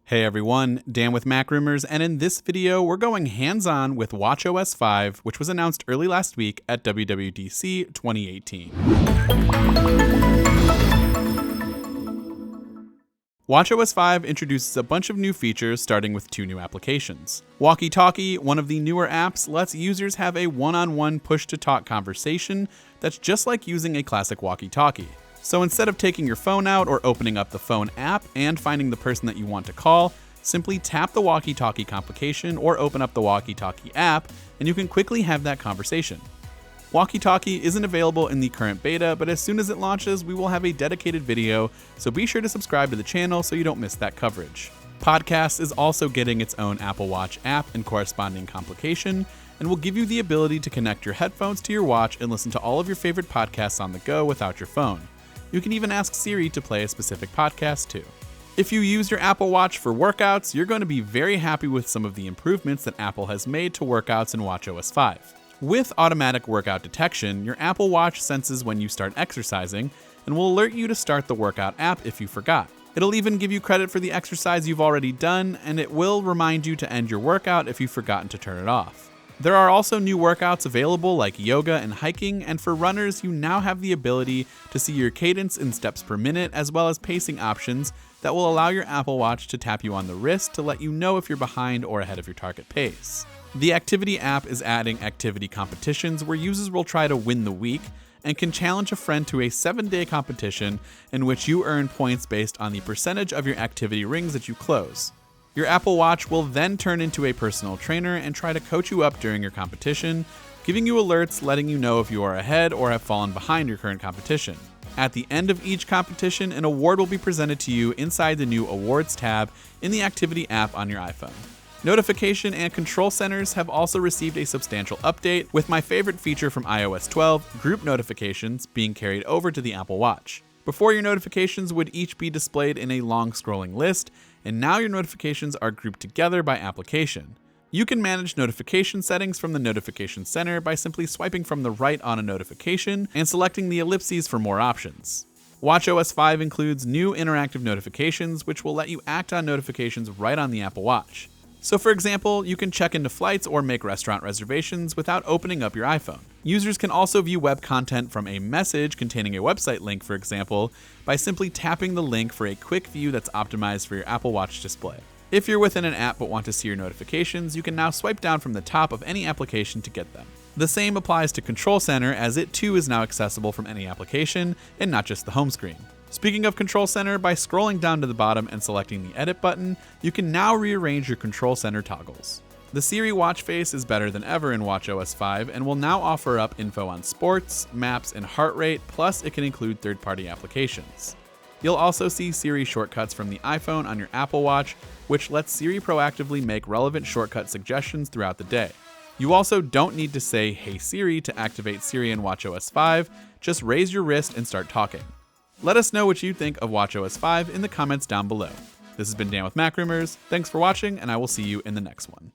Hey everyone, Dan with MacRumors, and in this video we're going hands-on with watchOS 5, which was announced early last week at WWDC 2018. watchOS 5 introduces a bunch of new features, starting with two new applications. Walkie Talkie, one of the newer apps, lets users have a one-on-one push-to-talk conversation that's just like using a classic walkie-talkie. So instead of taking your phone out or opening up the phone app and finding the person that you want to call, simply tap the Walkie Talkie complication or open up the Walkie Talkie app, and you can quickly have that conversation. Walkie Talkie isn't available in the current beta, but as soon as it launches, we will have a dedicated video, so be sure to subscribe to the channel so you don't miss that coverage. Podcast is also getting its own Apple Watch app and corresponding complication, and will give you the ability to connect your headphones to your watch and listen to all of your favorite podcasts on the go without your phone. You can even ask Siri to play a specific podcast too. If you use your Apple Watch for workouts, you're going to be very happy with some of the improvements that Apple has made to workouts in watchOS 5. With automatic workout detection, your Apple Watch senses when you start exercising and will alert you to start the workout app if you forgot. It'll even give you credit for the exercise you've already done, and it will remind you to end your workout if you've forgotten to turn it off. There are also new workouts available like yoga and hiking, and for runners, you now have the ability to see your cadence in steps per minute as well as pacing options that will allow your Apple Watch to tap you on the wrist to let you know if you're behind or ahead of your target pace. The Activity app is adding activity competitions where users will try to win the week and can challenge a friend to a 7-day competition in which you earn points based on the percentage of your activity rings that you close. Your Apple Watch will then turn into a personal trainer and try to coach you up during your competition, giving you alerts letting you know if you are ahead or have fallen behind your current competition. At the end of each competition, an award will be presented to you inside the new Awards tab in the Activity app on your iPhone. Notification and control centers have also received a substantial update, with my favorite feature from iOS 12, group notifications, being carried over to the Apple Watch. Before, your notifications would each be displayed in a long scrolling list, and now your notifications are grouped together by application. You can manage notification settings from the Notification Center by simply swiping from the right on a notification and selecting the ellipses for more options. watchOS 5 includes new interactive notifications, which will let you act on notifications right on the Apple Watch. So for example, you can check into flights or make restaurant reservations without opening up your iPhone. Users can also view web content from a message containing a website link, for example, by simply tapping the link for a quick view that's optimized for your Apple Watch display. If you're within an app but want to see your notifications, you can now swipe down from the top of any application to get them. The same applies to Control Center, as it too is now accessible from any application and not just the home screen. Speaking of Control Center, by scrolling down to the bottom and selecting the Edit button, you can now rearrange your Control Center toggles. The Siri watch face is better than ever in watchOS 5 and will now offer up info on sports, maps, and heart rate, plus it can include third-party applications. You'll also see Siri shortcuts from the iPhone on your Apple Watch, which lets Siri proactively make relevant shortcut suggestions throughout the day. You also don't need to say, "Hey Siri," to activate Siri in watchOS 5, just raise your wrist and start talking. Let us know what you think of watchOS 5 in the comments down below. This has been Dan with MacRumors. Thanks for watching, and I will see you in the next one.